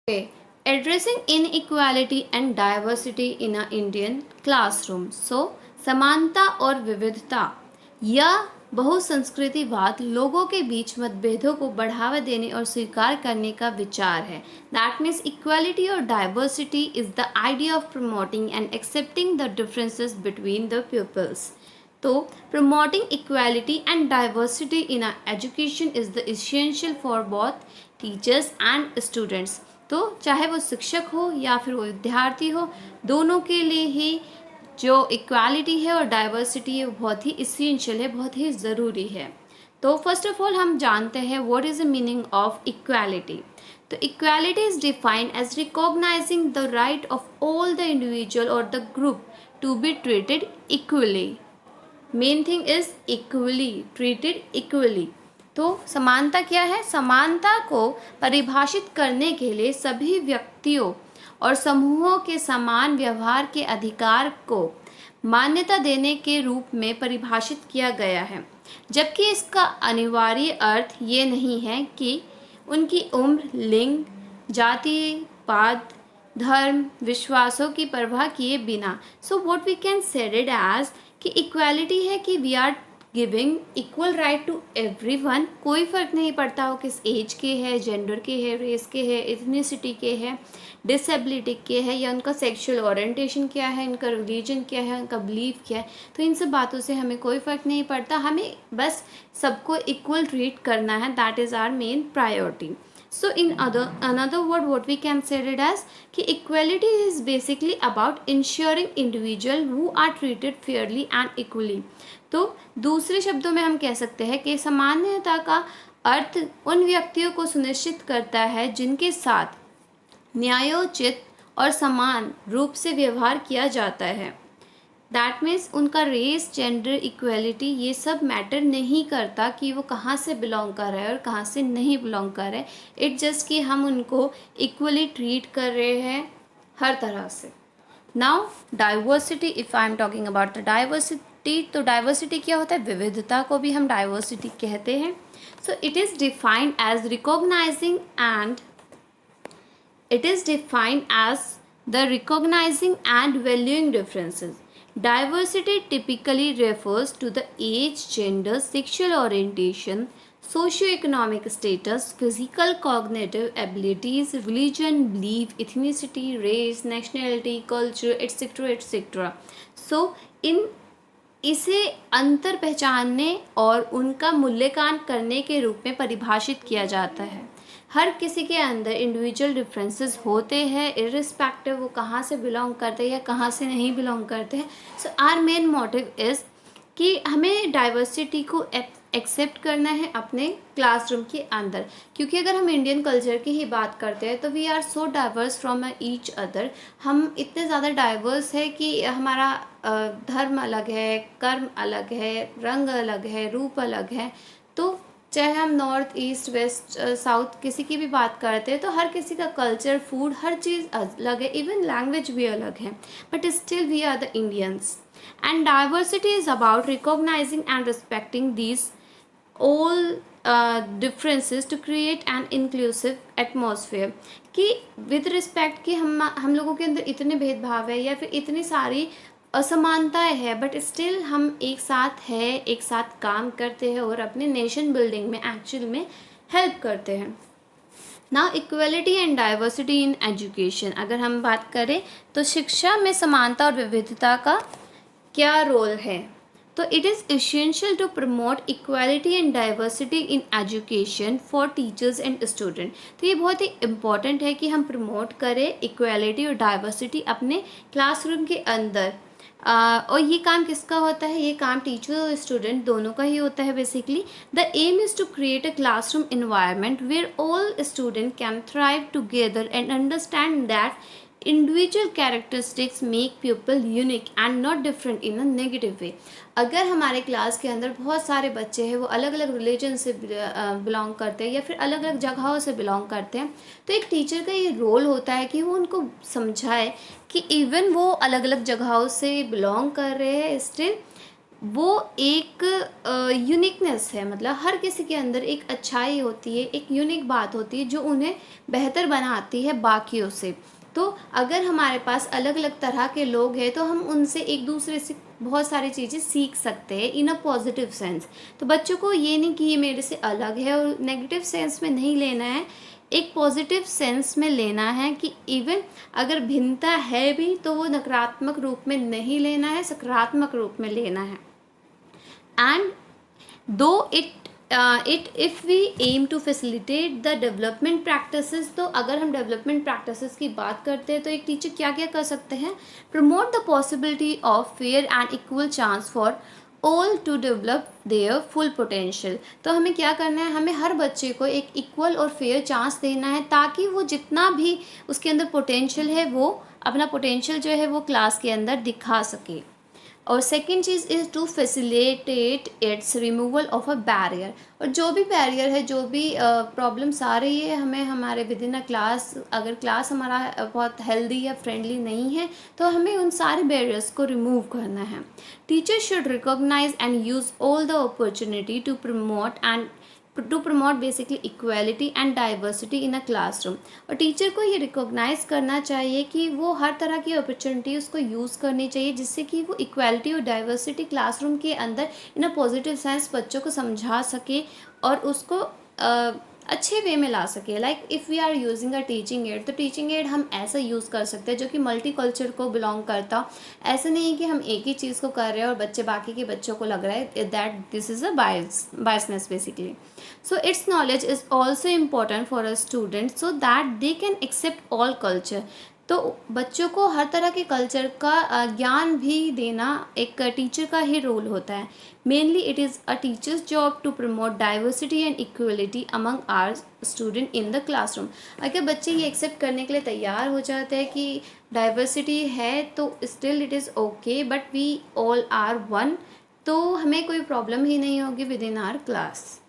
Okay, addressing inequality and diversity in a Indian classroom. So, समानता और विविधता या बहुसंस्कृतिवाद लोगों के बीच मतभेदों को बढ़ावा देने और स्वीकार करने का विचार है. That means equality or diversity is the idea of promoting and accepting the differences between the pupils. तो promoting equality and diversity in our education is the essential for both teachers and students. तो चाहे वो शिक्षक हो या फिर वो विद्यार्थी हो, दोनों के लिए ही जो इक्वालिटी है और डाइवर्सिटी है वो बहुत ही इसेंशियल है, बहुत ही ज़रूरी है. तो फर्स्ट ऑफ ऑल हम जानते हैं what is the meaning of equality. तो equality is defined as recognising the right of all the individual और the group to be treated equally. Main thing is equally, treated equally. तो समानता क्या है? समानता को परिभाषित करने के लिए सभी व्यक्तियों और समूहों के समान व्यवहार के अधिकार को मान्यता देने के रूप में परिभाषित किया गया है, जबकि इसका अनिवार्य अर्थ ये नहीं है कि उनकी उम्र, लिंग, जाति, पात, धर्म, विश्वासों की परवाह किए बिना. So what we can said it as कि इक्वालिटी है कि we are giving equal right to everyone. कोई फ़र्क नहीं पड़ता वो किस एज के है, जेंडर के है, रेस के है, इथनिसिटी के है, डिसेबिलिटी के है, या उनका सेक्सुअल ओरिएंटेशन क्या है, उनका रिलीजन क्या है, उनका बिलीफ क्या है. तो इन सब बातों से हमें कोई फ़र्क नहीं पड़ता, हमें बस सबको इक्वल ट्रीट करना है. That is our main priority. So in another word, what we can say it as कि equality is basically about ensuring individual who are treated fairly and equally. तो दूसरे शब्दों में हम कह सकते हैं कि समानता का अर्थ उन व्यक्तियों को सुनिश्चित करता है जिनके साथ न्यायोचित और समान रूप से व्यवहार किया जाता है. दैट मीन्स उनका रेस, जेंडर, इक्वलिटी ये सब मैटर नहीं करता कि वो कहाँ से बिलोंग कर रहा है और कहाँ से नहीं बिलोंग कर रहे हैं. इट जस्ट कि हम उनको इक्वली ट्रीट कर रहे हैं हर तरह से. Now diversity, if I am talking about the diversity, तो डाइवर्सिटी क्या होता है? विविधता को भी हम डाइवर्सिटी कहते हैं. So it is defined as recognizing and it is defined as the recognizing and valuing differences. Diversity typically refers to the age, gender, sexual orientation, socioeconomic status, physical cognitive abilities, religion, belief, ethnicity, race, nationality, culture, etc. etc. So in इसे अंतर पहचानने और उनका मूल्यांकन करने के रूप में परिभाषित किया जाता है. हर किसी के अंदर इंडिविजुअल डिफरेंसेस होते हैं, इर्रिस्पेक्टिव वो कहाँ से बिलोंग करते हैं या कहाँ से नहीं बिलोंग करते हैं. So our main motive is कि हमें डाइवर्सिटी को एक्सेप्ट करना है अपने क्लासरूम के अंदर, क्योंकि अगर हम इंडियन कल्चर की ही बात करते हैं तो we are so diverse from each other. हम इतने ज़्यादा डाइवर्स है कि हमारा धर्म अलग है, कर्म अलग है, रंग अलग है, रूप अलग है. तो चाहे हम नॉर्थ, ईस्ट, वेस्ट, साउथ किसी की भी बात करते हैं तो हर किसी का कल्चर, फूड, हर चीज़ अलग है, इवन लैंग्वेज भी अलग है, but still we are the Indians. And diversity is about recognizing and respecting these all differences to create an inclusive atmosphere. कि विद रिस्पेक्ट कि हम लोगों के अंदर इतने भेदभाव है या फिर इतनी सारी असमानताएं है, बट स्टिल हम एक साथ है, एक साथ काम करते हैं और अपने नेशन बिल्डिंग में एक्चुअल में हेल्प करते हैं. Now equality and diversity in education, अगर हम बात करें तो शिक्षा में समानता और विविधता का क्या रोल है? तो it is essential to promote equality and diversity in education for teachers and student. तो ये बहुत ही इम्पॉर्टेंट है कि हम प्रमोट करें इक्वालिटी और डाइवर्सिटी अपने क्लासरूम के अंदर. और ये काम किसका होता है? ये काम टीचर और स्टूडेंट दोनों का ही होता है basically. The aim is to create a classroom environment where all student can thrive together and understand that individual characteristics make people unique and not different in a negative way. अगर हमारे class के अंदर बहुत सारे बच्चे हैं, वो अलग अलग रिलीजन से बिलोंग करते हैं या फिर अलग अलग जगहों से बिलोंग करते हैं, तो एक टीचर का ये रोल होता है कि वो उनको समझाए कि इवन वो अलग अलग जगहों से बिलोंग कर रहे हैं, स्टिल वो एक यूनिकनेस है, मतलब हर किसी के अंदर एक अच्छाई होती है, एक यूनिक बात होती है जो उन्हें बेहतर बनाती है बाकियों से। तो अगर हमारे पास अलग अलग तरह के लोग हैं तो हम उनसे एक दूसरे से बहुत सारी चीज़ें सीख सकते हैं इन अ पॉजिटिव सेंस। तो बच्चों को ये नहीं कि ये मेरे से अलग है और नेगेटिव सेंस में नहीं लेना है, एक पॉजिटिव सेंस में लेना है कि इवन अगर भिन्नता है भी तो वो नकारात्मक रूप में नहीं लेना है, सकारात्मक रूप में लेना है। And though it if we aim to facilitate the development practices, तो अगर हम development practices की बात करते हैं तो एक टीचर क्या क्या कर सकते हैं, promote the possibility of fair and equal chance for all to develop their full potential। तो हमें क्या करना है, हमें हर बच्चे को एक इक्वल और फेयर चांस देना है ताकि वो जितना भी उसके अंदर पोटेंशियल है वो अपना पोटेंशियल जो है वो क्लास के अंदर दिखा सके। और सेकेंड चीज़ is to facilitate its removal of a barrier. और जो भी बैरियर है, जो भी प्रॉब्लम्स आ रही है हमें हमारे विद इन अ क्लास, अगर क्लास हमारा बहुत हेल्दी या फ्रेंडली नहीं है तो हमें उन सारे बैरियर्स को रिमूव करना है। Teacher should recognize and use all the opportunity to promote basically equality and diversity in a classroom. और टीचर को ये रिकॉग्नाइज करना चाहिए कि वो हर तरह की अपॉर्चुनिटी उसको यूज़ करनी चाहिए जिससे कि वो इक्वालिटी और डाइवर्सिटी क्लासरूम के अंदर इन अ पॉजिटिव सेंस बच्चों को समझा सके और उसको अच्छे वे में ला सके। Like if we are using a teaching aid, तो टीचिंग एड हम ऐसा यूज़ कर सकते हैं जो कि मल्टी कल्चर को बिलोंग करता। ऐसा नहीं है कि हम एक ही चीज़ को कर रहे हैं और बच्चे बाकी के बच्चों को लग रहा है that this is a biasness basically. So its knowledge is also important for a student so that they can accept all culture। तो बच्चों को हर तरह के कल्चर का ज्ञान भी देना एक टीचर का ही रोल होता है। Mainly it is a teacher's job to promote diversity and equality among our student in the classroom. अगर बच्चे ये एक्सेप्ट करने के लिए तैयार हो जाते हैं कि डाइवर्सिटी है तो still it is okay but we all are one, तो हमें कोई प्रॉब्लम ही नहीं होगी विद इन आर क्लास।